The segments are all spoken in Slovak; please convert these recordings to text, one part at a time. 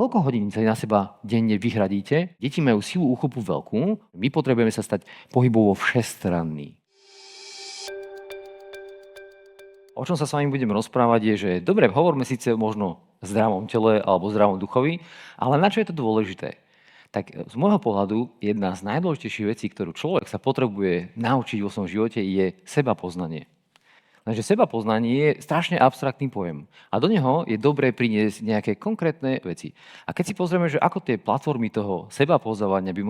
Koľko hodín sa na seba denne vyhradíte? Deti majú silu úchopu veľkú, my potrebujeme sa stať pohybovo všestranní. O čom sa s vami budem rozprávať je, že dobre, hovoríme síce možno o zdravom tele alebo zdravom duchovi, ale na čo je to dôležité? Tak z môjho pohľadu jedna z najdôležitejších vecí, ktorú človek sa potrebuje naučiť vo svojom živote, je sebapoznanie. Lenže sebapoznanie je strašne abstraktný pojem a do neho je dobré priniesť nejaké konkrétne veci. A keď si pozrieme, že ako tie platformy toho sebapoznávania by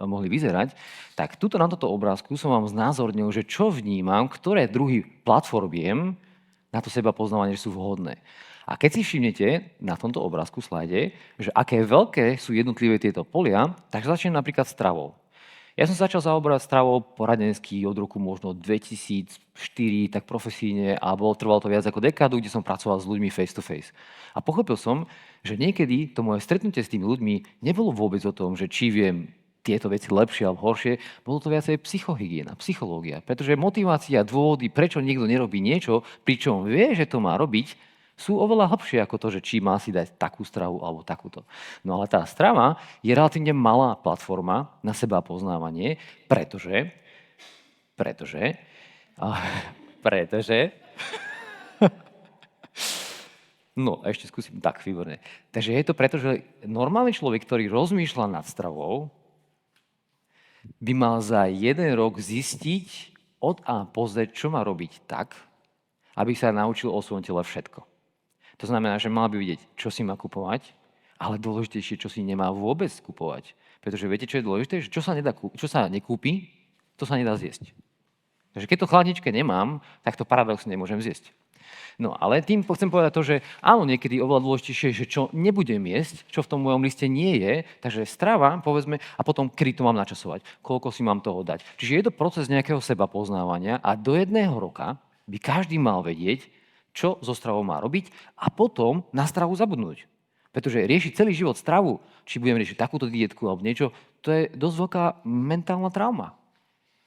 mohli vyzerať, tak tuto na toto obrázku som vám znázornil, že čo vnímam, ktoré druhy platformiem na to sebapoznávanie sú vhodné. A keď si všimnete na tomto obrázku slajde, že aké veľké sú jednotlivé tieto polia, tak začnem napríklad stravou. Ja som začal zaoberať stravou poradensky od roku možno 2004, tak profesíne, a trvalo to viac ako dekádu, kde som pracoval s ľuďmi face to face. A pochopil som, že niekedy to moje stretnutie s tými ľuďmi nebolo vôbec o tom, že či viem tieto veci lepšie alebo horšie, bolo to viacej psychohygiena, psychológia. Pretože motivácia, dôvody, prečo niekto nerobí niečo, pričom vie, že to má robiť, sú oveľa hlbšie ako to, že či má si dať takú stravu alebo takúto. No ale tá strava je relatívne malá platforma na seba poznávanie, pretože no, ešte skúsim tak, výborné. Takže je to preto, že normálny človek, ktorý rozmýšľa nad stravou, by mal za 1 rok zistiť od A po Z, čo má robiť tak, aby sa naučil o svojom tele všetko. To znamená, že mal by vidieť, čo si má kupovať, ale dôležitejšie, čo si nemá vôbec kupovať. Pretože viete, čo je dôležité? Že čo sa nekúpi, to sa nedá zjesť. Takže keď to v chladničke nemám, tak to paradoxne nemôžem zjesť. No, ale tým chcem povedať to, že áno, niekedy oveľa dôležitejšie je, že čo nebudem jesť, čo v tom mojom liste nie je, takže strava, povedzme, a potom kedy to mám načasovať, koľko si mám toho dať. Čiže je to proces nejakého sebapoznávania a do 1 roka by každý mal vedieť, čo so stravou má robiť a potom na stravu zabudnúť. Pretože riešiť celý život stravu, či budem riešiť takúto dietku alebo niečo, to je dosť veľká mentálna trauma.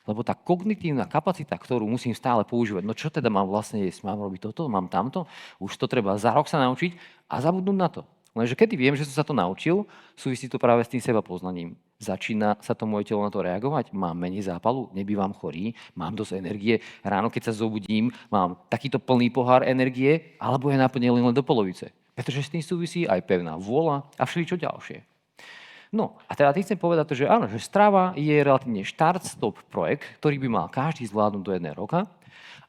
Lebo tá kognitívna kapacita, ktorú musím stále používať, no čo teda mám vlastne jesť, mám robiť toto, mám tamto, už to treba za rok sa naučiť a zabudnúť na to. Lenže kedy viem, že som sa to naučil, súvisí to práve s tým sebapoznaním. Začína sa to moje telo na to reagovať, mám menej zápalu, nebývam chorý, mám dosť energie, ráno keď sa zobudím, mám takýto plný pohár energie, alebo je naplnený len do polovice. Pretože s tým súvisí aj pevná vôľa a všeličo ďalšie. No a teda chcem povedať to, že áno, že strava je relatívne štart-stop projekt, ktorý by mal každý zvládnuť do 1 roka.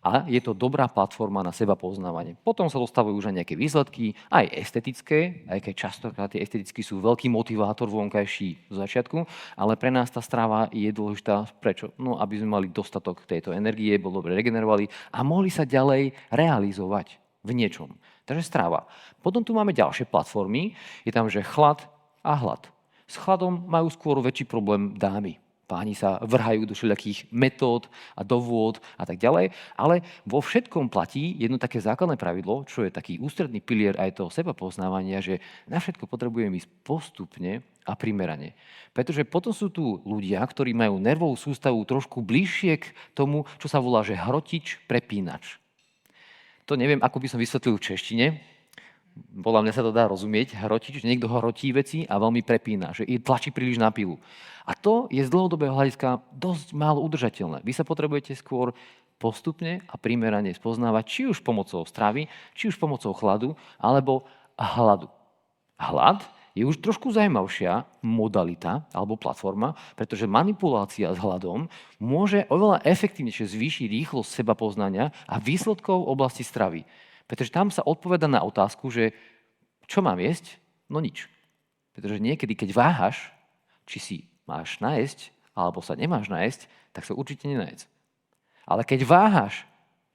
A je to dobrá platforma na seba poznávanie. Potom sa dostavujú už aj nejaké výsledky, aj estetické, aj keď častokrát tie estetické sú veľký motivátor vonkajší z začiatku, ale pre nás tá strava je dôležitá. Prečo? No, aby sme mali dostatok tejto energie, bolo dobre regenerovali a mohli sa ďalej realizovať v niečom. Takže strava. Potom tu máme ďalšie platformy, je tam, že chlad a hlad. S chladom majú skôr väčší problém dámy. Páni sa vrhajú do všelijakých metód a dovôd a tak ďalej, ale vo všetkom platí jedno také základné pravidlo, čo je taký ústredný pilier aj toho sebapoznávania, že na všetko potrebujeme ísť postupne a primerane. Pretože potom sú tu ľudia, ktorí majú nervovú sústavu trošku bližšie k tomu, čo sa volá, že hrotič, prepínač. To neviem, ako by som vysvetlil v češtine. Podľa mňa sa to dá rozumieť, hrotič, že niekto hrotí veci a veľmi prepína, že tlačí príliš na pilu. A to je z dlhodobého hľadiska dosť málo udržateľné. Vy sa potrebujete skôr postupne a primerane spoznávať, či už pomocou stravy, či už pomocou chladu, alebo hladu. Hlad je už trošku zaujímavšia modalita alebo platforma, pretože manipulácia s hladom môže oveľa efektívnejšie zvýšiť rýchlosť sebapoznania a výsledkov v oblasti stravy. Pretože tam sa odpoveda na otázku, že čo mám jesť? No nič. Pretože niekedy, keď váhaš, či si máš najesť, alebo sa nemáš najesť, tak sa určite nenajedz. Ale keď váhaš,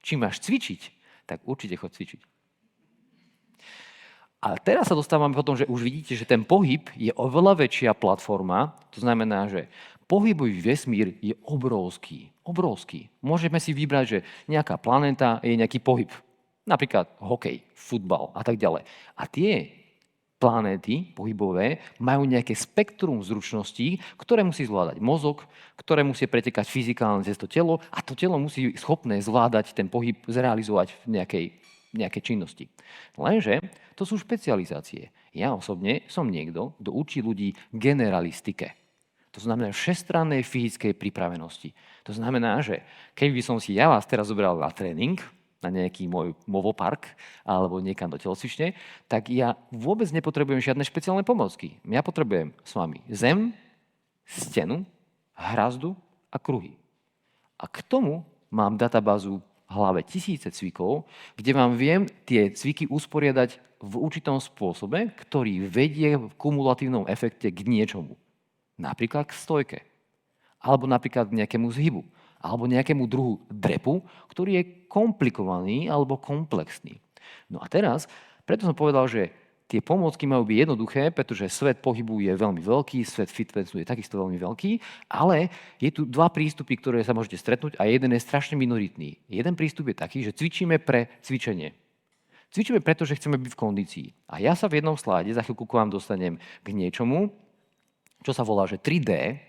či máš cvičiť, tak určite choď cvičiť. A teraz sa dostávame potom, že už vidíte, že ten pohyb je oveľa väčšia platforma. To znamená, že pohybový vesmír je obrovský. Obrovský. Môžeme si vybrať, že nejaká planéta je nejaký pohyb. Napríklad hokej, futbal a tak ďalej. A tie planéty pohybové majú nejaké spektrum zručností, ktoré musí zvládať mozog, ktoré musí pretekať fyzikálne cez to telo a to telo musí schopné zvládať ten pohyb, zrealizovať v nejakej nejaké činnosti. Lenže to sú špecializácie. Ja osobne som niekto, kto učí ľudí generalistike. To znamená všestrannej fyzickej pripravenosti. To znamená, že keby som si ja vás teraz zobral na tréning, na nejaký môj movopark alebo niekam do telocvične, tak ja vôbec nepotrebujem žiadne špeciálne pomocky. Ja potrebujem s vami zem, stenu, hrazdu a kruhy. A k tomu mám databázu v hlave tisíce cvikov, kde vám viem tie cviky usporiadať v určitom spôsobe, ktorý vedie v kumulatívnom efekte k niečomu. Napríklad k stojke. Alebo napríklad k nejakému zhybu. Alebo nejakému druhu drepu, ktorý je komplikovaný alebo komplexný. No a teraz, preto som povedal, že tie pomôcky majú byť jednoduché, pretože svet pohybu je veľmi veľký, svet fitnessu je takisto veľmi veľký, ale je tu dva prístupy, ktoré sa môžete stretnúť a jeden je strašne minoritný. Jeden prístup je taký, že cvičíme pre cvičenie. Cvičíme preto, že chceme byť v kondícii. A ja sa v jednom sláde, za chvíľku k vám dostanem k niečomu, čo sa volá, že 3D,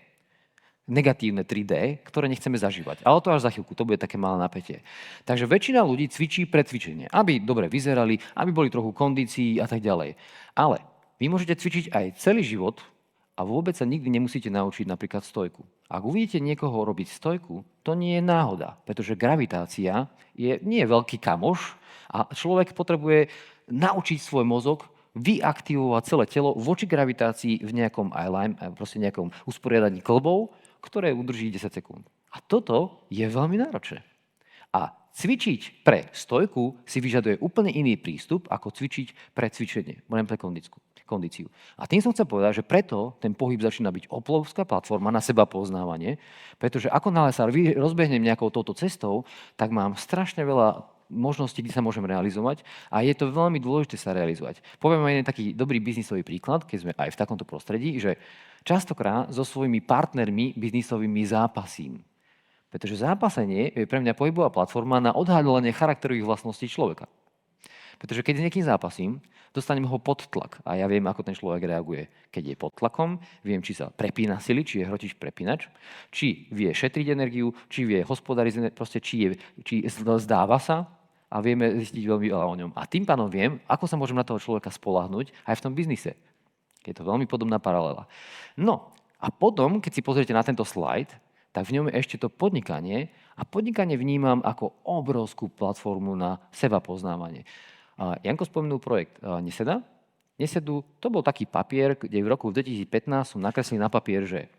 negatívne 3D, ktoré nechceme zažívať. Ale to až za chvíľku, to bude také malé napätie. Takže väčšina ľudí cvičí pre cvičenie, aby dobre vyzerali, aby boli trochu kondícií a tak ďalej. Ale vy môžete cvičiť aj celý život a vôbec sa nikdy nemusíte naučiť napríklad stojku. Ak uvidíte niekoho robiť stojku, to nie je náhoda, pretože gravitácia nie je veľký kamoš a človek potrebuje naučiť svoj mozog vyaktivovať celé telo voči gravitácii v nejakom eyeline, proste nejakom usporiadaní klbov, ktoré udrží 10 sekúnd. A toto je veľmi náročné. A cvičiť pre stojku si vyžaduje úplne iný prístup, ako cvičiť pre cvičenie, pre kondíciu. A tým som chcel povedať, že preto ten pohyb začína byť obrovská platforma na seba poznávanie, pretože ako náhle sa rozbehnem nejakou touto cestou, tak mám strašne veľa možností, kde sa môžem realizovať a je to veľmi dôležité sa realizovať. Poviem jeden taký dobrý biznisový príklad, keď sme aj v takomto prostredí, že častokrát so svojimi partnermi biznisovými zápasím. Pretože zápasenie je pre mňa pohybová platforma na odhaľovanie charakterových vlastností človeka. Pretože keď s niekým zápasím, dostanem ho pod tlak a ja viem, ako ten človek reaguje. Keď je pod tlakom, viem, či sa prepína sily, či je hrotič prepínač, či vie šetriť energiu, či vie hospodariť, proste či zdáva sa a vieme zistiť veľmi veľa o ňom. A tým pádom viem, ako sa môžem na toho človeka spoľahnúť aj v tom biznise. Je to veľmi podobná paralela. No a potom, keď si pozriete na tento slajd, tak v ňom je ešte to podnikanie a podnikanie vnímam ako obrovskú platformu na seba poznávanie. Janko spomenul projekt Neseda. Nesedu, to bol taký papier, kde v roku 2015 som nakreslil na papier, že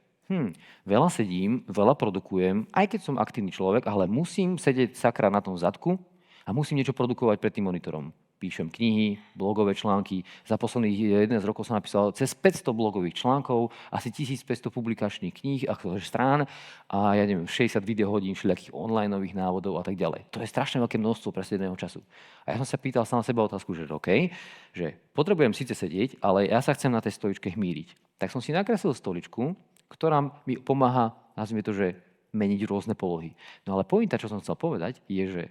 veľa sedím, veľa produkujem, aj keď som aktívny človek, ale musím sedieť sakra na tom zadku a musím niečo produkovať pred tým monitorom. Píšem knihy, blogové články. Za posledných 11 rokov som napísal cez 500 blogových článkov, asi 1500 publikačných kníh a strán a 60 videohodín všelijakých onlineových návodov a tak ďalej. To je strašne veľké množstvo presiedeného času. A ja som sa pýtal sám seba otázku, že OK, že potrebujem síce sedieť, ale ja sa chcem na tej stoličke hmíriť. Tak som si nakreslil stoličku, ktorá mi pomáha, nazvime to, že meniť rôzne polohy. No ale pointa, čo som chcel povedať, je, že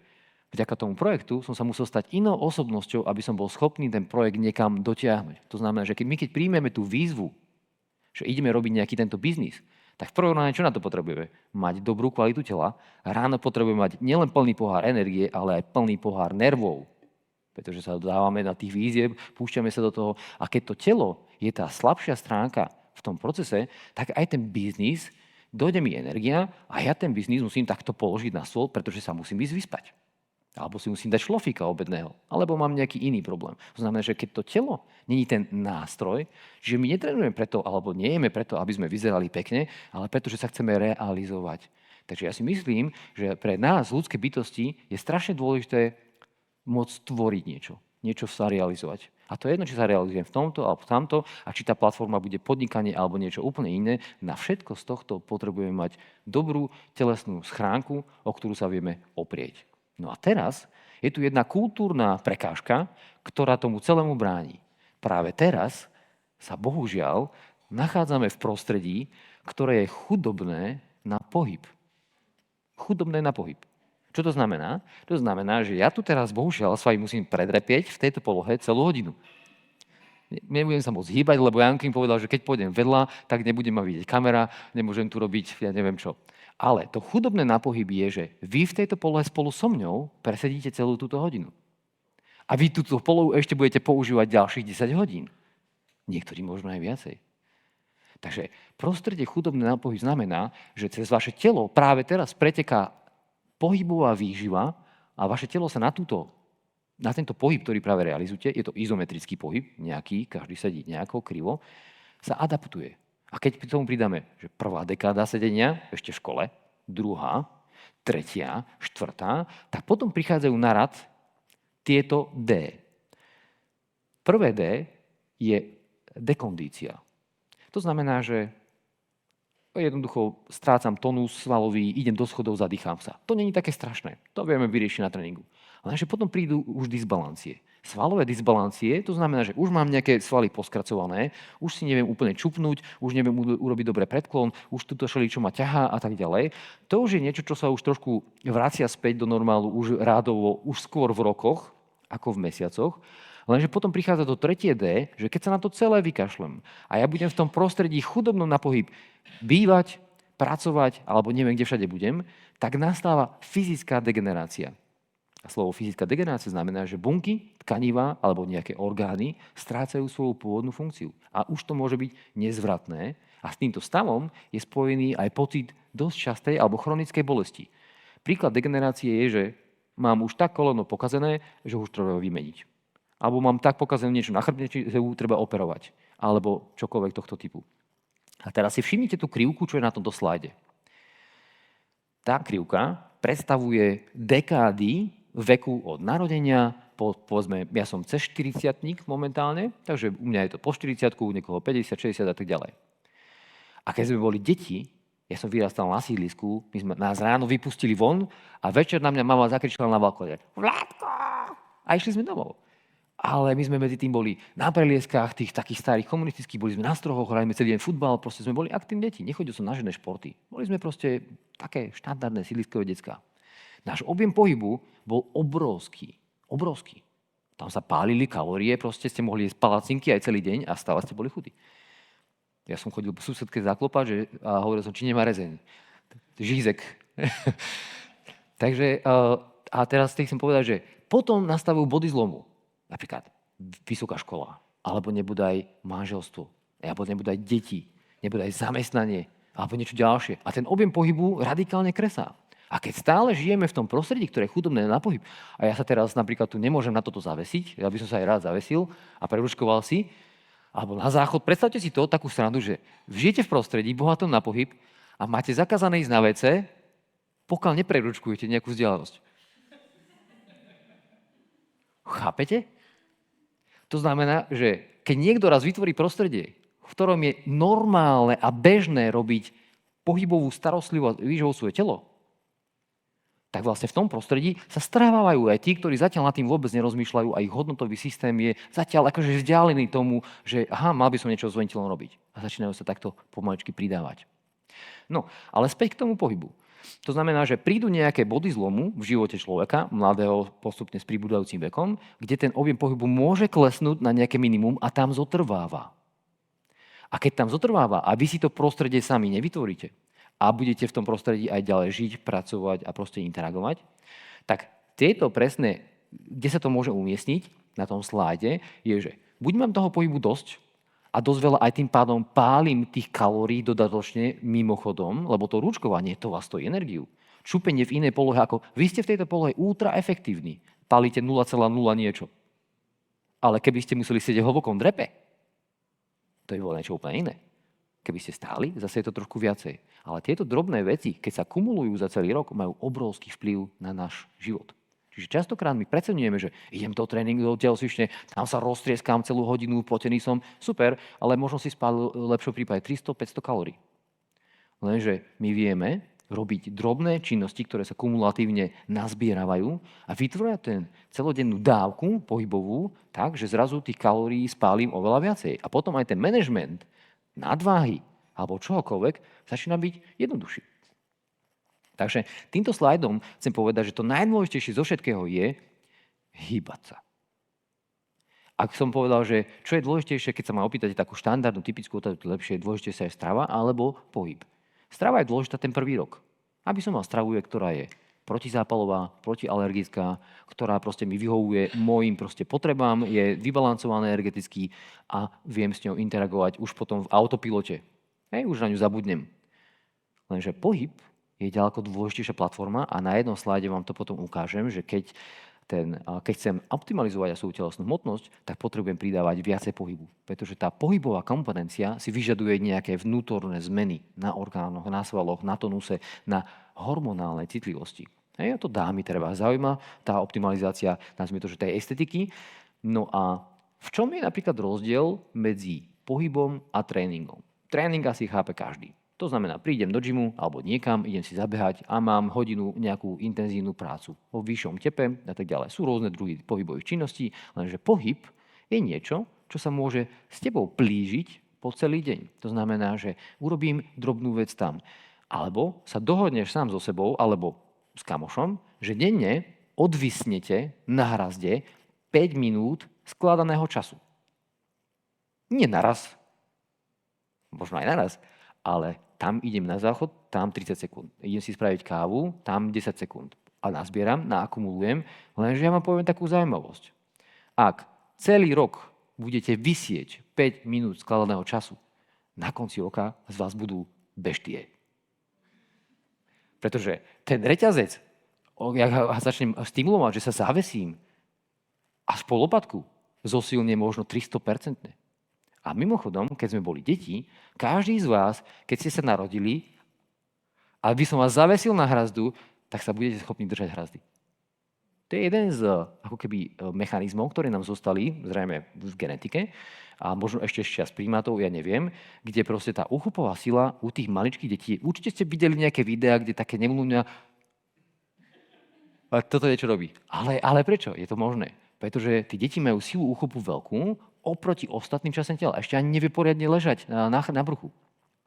vďaka tomu projektu som sa musel stať inou osobnosťou, aby som bol schopný ten projekt niekam dotiahnuť. To znamená, že keď príjmeme tú výzvu, že ideme robiť nejaký tento biznis, tak v prvom rade čo na to potrebujeme? Mať dobrú kvalitu tela. Ráno potrebujeme mať nielen plný pohár energie, ale aj plný pohár nervov. Pretože sa dávame na tých výziev, púšťame sa do toho. A keď to telo je tá slabšia stránka v tom procese, tak aj ten biznis, dojde mi energia a ja ten biznis musím takto položiť na stôl, pretože sa musím ísť vyspať. Alebo si musím dať šlofíka obedného, alebo mám nejaký iný problém. To znamená, že keď to telo není ten nástroj, že my netrenujeme preto, alebo nejeme preto, aby sme vyzerali pekne, ale preto, že sa chceme realizovať. Takže ja si myslím, že pre nás, ľudské bytosti, je strašne dôležité môcť tvoriť niečo sa realizovať. A to je jedno, či sa realizujem v tomto alebo v tamto, a či tá platforma bude podnikanie alebo niečo úplne iné. Na všetko z tohto potrebujeme mať dobrú telesnú schránku, o ktorú sa vieme oprieť. No a teraz je tu jedna kultúrna prekážka, ktorá tomu celému bráni. Práve teraz sa bohužiaľ nachádzame v prostredí, ktoré je chudobné na pohyb. Chudobné na pohyb. Čo to znamená? To znamená, že ja tu teraz bohužiaľ s vami musím predrepieť v tejto polohe celú hodinu. Nebudem sa môcť hýbať, lebo Janko im povedal, že keď pôjdem vedľa, tak nebudem ma vidieť kamera, nemôžem tu robiť, ja neviem čo. Ale to chudobné na pohyb je, že vy v tejto polohe spolu so mňou presedíte celú túto hodinu. A vy túto polohu ešte budete používať ďalších 10 hodín. Niektorí možno aj viacej. Takže prostredie chudobné na pohyb znamená, že cez vaše telo práve teraz preteká pohybová výživa a vaše telo sa na tento pohyb, ktorý práve realizujete, je to izometrický pohyb, nejaký, každý sedí nejako krivo, sa adaptuje. A keď k tomu pridáme, že prvá dekáda sedenia, ešte v škole, druhá, tretia, štvrtá, tak potom prichádzajú na rad tieto D. Prvé D je dekondícia. To znamená, že jednoducho strácam tonus svalový, idem do schodov, zadýcham sa. To nie je také strašné. To vieme vyriešiť na tréningu. Lenže potom prídu už disbalancie. Svalové disbalancie, to znamená, že už mám nejaké svaly poskracované, už si neviem úplne čupnúť, už neviem urobiť dobre predklon, už tuto šeličo ma ťahá a tak ďalej. To už je niečo, čo sa už trošku vracia späť do normálu už rádovo, už skôr v rokoch, ako v mesiacoch. Lenže potom prichádza to tretie D, že keď sa na to celé vykašlem a ja budem v tom prostredí chudobnom na pohyb bývať, pracovať, alebo neviem, kde všade budem, tak nastáva fyzická degenerácia. A slovo fyzická degenerácia znamená, že bunky, tkanivá alebo nejaké orgány strácajú svoju pôvodnú funkciu. A už to môže byť nezvratné a s týmto stavom je spojený aj pocit dosť častej alebo chronickej bolesti. Príklad degenerácie je, že mám už tak koleno pokazené, že už treba vymeniť. Alebo mám tak pokazené niečo na chrbte, že ju treba operovať. Alebo čokoľvek tohto typu. A teraz si všimnite tú krivku, čo je na tomto slajde. Tá krivka predstavuje dekády veku od narodenia, povedzme, ja som cez 40-tník momentálne, takže u mňa je to po 40-ku, u niekoho 50, 60 a tak ďalej. A keď sme boli deti, ja som vyrastal na sídlisku, nás ráno vypustili von a večer na mňa mama zakričala na balkóne: Vládko! A išli sme domov. Ale my sme medzi tým boli na prelieskách tých takých starých komunistických, boli sme na strohoch, hrali sme celý deň futbal, proste sme boli aktívni deti. Nechodil som na žiadne športy. Boli sme proste také štandardné sídliskové decká. Náš objem pohybu bol obrovský. Obrovský. Tam sa pálili kalórie, proste ste mohli jesť palacinky aj celý deň a stále ste boli chudí. Ja som chodil po susedke zaklopať a hovoril som, či nemá rezeň. Žízek. Takže, a teraz chcem povedať, že potom nastavujú body zlomu. Napríklad vysoká škola, alebo nebodaj manželstvo, alebo nebodaj deti, nebodaj zamestnanie, alebo niečo ďalšie. A ten objem pohybu radikálne kresá. A keď stále žijeme v tom prostredí, ktoré je chudobné na pohyb, a ja sa teraz napríklad tu nemôžem na toto zavesiť, ja by som sa aj rád zavesil a preruškoval si, alebo na záchod, predstavte si to, takú stranu, že žijete v prostredí bohatom na pohyb a máte zakázané ísť na WC, pokiaľ nepreručkujete nejakú vzdialenosť. Chápete? To znamená, že keď niekto raz vytvorí prostredie, v ktorom je normálne a bežné robiť pohybovú starostlivosť a výživou svoje telo, tak vlastne v tom prostredí sa strávajú aj tí, ktorí zatiaľ nad tým vôbec nerozmýšľajú a ich hodnotový systém je zatiaľ akože vzdialený tomu, že mal by som niečo s ventilom robiť. A začínajú sa takto pomaličky pridávať. No, ale späť k tomu pohybu. To znamená, že prídu nejaké body zlomu v živote človeka, mladého postupne s pribúdajúcim vekom, kde ten objem pohybu môže klesnúť na nejaké minimum a tam zotrváva. A keď tam zotrváva a vy si to prostredie sami nevytvoríte a budete v tom prostredí aj ďalej žiť, pracovať a proste interagovať, tak tieto presne, kde sa to môže umiestniť na tom slajde, je, že buď mám toho pohybu dosť, a dosť veľa aj tým pádom pálim tých kalórií dodatočne mimochodom, lebo to ručkovanie, to vás stojí energiu. Čupenie v inej polohe, ako vy ste v tejto polohe ultra efektívni. Pálite 0,0 niečo. Ale keby ste museli sedieť hlbokom drepe, to je bolo niečo úplne iné. Keby ste stáli, zase je to trošku viacej. Ale tieto drobné veci, keď sa kumulujú za celý rok, majú obrovský vplyv na náš život. Čiže častokrát my preceňujeme, že idem do tréningu, do telocvične, tam sa roztrieskam celú hodinu, potený som, super, ale možno si spálil v lepšom prípade 300-500 kalórií. Lenže my vieme robiť drobné činnosti, ktoré sa kumulatívne nazbieravajú a vytvoria ten celodennú dávku pohybovú tak, že zrazu tých kalórií spálim oveľa viacej. A potom aj ten manažment nadváhy alebo čohokoľvek začína byť jednoduchší. Takže týmto slajdom chcem povedať, že to najdôležitejšie zo všetkého je hýbať sa. Ak som povedal, že čo je dôležitejšie, keď sa ma opýtate takú štandardnú, typickú otázku, lepšie je dôležitejšia je strava alebo pohyb. Strava je dôležitá ten prvý rok. Aby som mal stravu, ktorá je protizápalová, protialergická, ktorá proste mi vyhovuje mojim proste potrebám, je vybalancované energeticky a viem s ňou interagovať už potom v autopilote. Už na ňu zabudnem. Lenže pohyb je ďaleko dôležitejšia platforma a na jednom slajde vám to potom ukážem, že keď chcem optimalizovať svoju telesnú hmotnosť, tak potrebujem pridávať viacej pohybu. Pretože tá pohybová kompetencia si vyžaduje nejaké vnútorné zmeny na orgánoch, na svaloch, na tonuse, na hormonálnej citlivosti. A to dámy treba zaujíma, tá optimalizácia, nazvime to, že tej estetiky. No a v čom je napríklad rozdiel medzi pohybom a tréningom? Tréning asi chápe každý. To znamená, prídem do gymu alebo niekam, idem si zabehať a mám hodinu nejakú intenzívnu prácu vo vyššom tepe a tak ďalej. Sú rôzne druhy pohybových činností, lenže pohyb je niečo, čo sa môže s tebou plížiť po celý deň. To znamená, že urobím drobnú vec tam. Alebo sa dohodneš sám so sebou alebo s kamošom, že denne odvisnete na hrazde 5 minút skladaného času. Nie naraz, možno aj naraz, ale tam idem na záchod, tam 30 sekúnd. Idem si spraviť kávu, tam 10 sekúnd. A nazbieram, naakumulujem, lenže ja vám poviem takú zaujímavosť. Ak celý rok budete vysieť 5 minút skladaného času, na konci roka z vás budú beštie. Pretože ten reťazec, ja začnem stimulovať, že sa zavesím a z polopatku zosilne možno 300%. A mimochodom, keď sme boli deti, každý z vás, keď ste sa narodili, aby som vás zavesil na hrazdu, tak sa budete schopní držať hrazdy. To je jeden z ako keby mechanizmov, ktoré nám zostali, zrejme v genetike, a možno ešte z čas primátov, ja neviem, kde proste tá úchupová sila u tých maličkých detí, určite ste videli nejaké videá, kde také nemluvňa, a toto niečo robí. Ale prečo? Je to možné. Pretože tí deti majú silu úchopu veľkú, oproti ostatným častiam tela. Ešte ani nevie poriadne ležať na bruchu.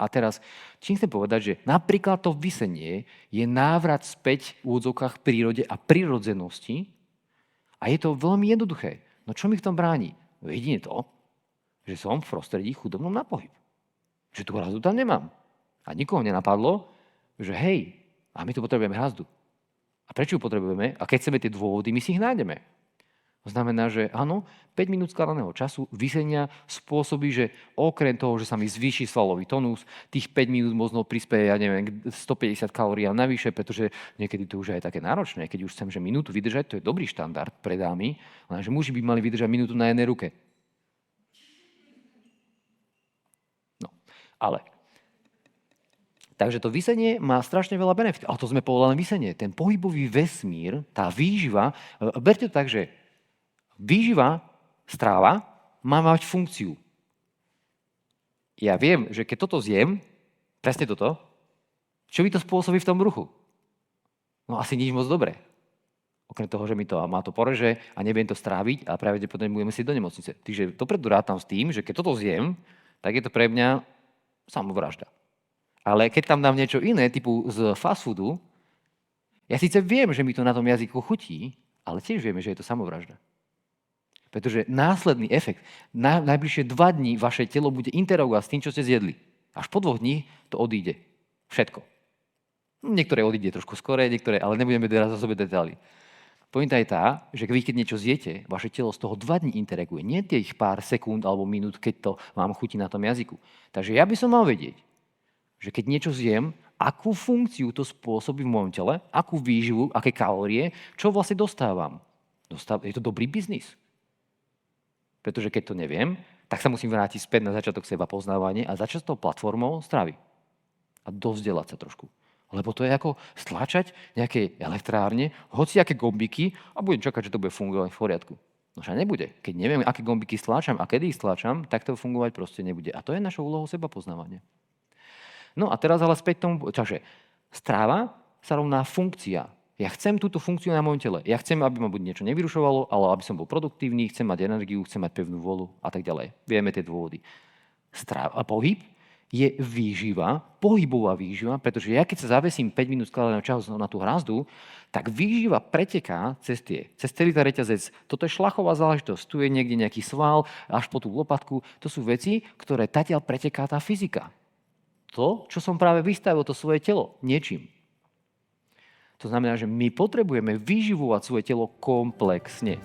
A teraz, čím chcem povedať, že napríklad to visenie je návrat späť v úvodzovkách prírode a prirodzenosti a je to veľmi jednoduché. No čo mi v tom bráni? Jedine to, že som v prostredí chudobnom na pohyb. Že tú hrazdu tam nemám. A nikoho nenapadlo, že hej, a my tu potrebujeme hrazdu. A prečo ju potrebujeme? A keď chceme tie dôvody, my si ich nájdeme. To znamená, že áno, 5 minút skladaného času visenia spôsobí, že okrem toho, že sa mi zvýši svalový tonus, tých 5 minút možno prispieje, 150 kalórií navyše, pretože niekedy to už je aj také náročné. Keď už chcem, že minútu vydržať, to je dobrý štandard pre dámy, lenže muži by mali vydržať minútu na jednej ruke. No, ale takže to visenie má strašne veľa benefitov. Ale to sme povedali visenie. Ten pohybový vesmír, tá výživa, berte to tak, že výživa, stráva, má mať funkciu. Ja viem, že keď toto zjem, presne toto, čo mi to spôsobí v tom bruchu? No asi nič moc dobré. Okrem toho, že má to poreže a neviem to stráviť a pravdepodobne budeme si do nemocnice. Takže dopredu rátam s tým, že keď toto zjem, tak je to pre mňa samovražda. Ale keď tam dám niečo iné, typu z fast foodu, ja síce viem, že mi to na tom jazyku chutí, ale tiež vieme, že je to samovražda. Pretože následný efekt, najbližšie 2 dní vaše telo bude interagovať s tým, čo ste zjedli. Až po 2 dní to odíde. Všetko. Niektoré odíde trošku skore, niektoré, ale nebudeme teraz o sebe detaily. Pointa je tá, že vy keď niečo zjete, vaše telo z toho 2 dní interaguje. Nie tých pár sekúnd alebo minút, keď to vám chutí na tom jazyku. Takže ja by som mal vedieť, že keď niečo zjem, akú funkciu to spôsobí v mojom tele, akú výživu, aké kalórie, čo vlastne dostávam. Je to dobrý biznis. Pretože keď to neviem, tak sa musím vrátiť späť na začiatok seba poznávania a začať s tou platformou stravy. A dovzdelať sa trošku. Lebo to je ako stlačať nejaké elektrárne, hociaké gombiky a budem čakať, že to bude fungovať v poriadku. No však nebude. Keď neviem, aké gombiky stláčam a kedy ich stláčam, tak to fungovať proste nebude. A to je našou úlohou seba poznávania. No a teraz ale späť tomu, takže stráva sa rovná funkcia. Ja chcem túto funkciu na mojom tele. Ja chcem, aby ma buď niečo nevyrušovalo, ale aby som bol produktívny, chcem mať energiu, chcem mať pevnú vôľu a tak ďalej. Vieme tie dôvody. A pohyb je výživa, pohybová výživa, pretože ja keď sa zavesím 5 minút skladaného času na tú hrazdu, tak výživa preteká cez celý ten reťazec. Toto je šlachová záležitosť. Tu je niekde nejaký sval, až po tú lopatku. To sú veci, ktoré tatiaľ preteká tá fyzika. To, čo som práve vystavil, to svoje telo, niečím. To znamená, že my potrebujeme vyživovať svoje telo komplexne.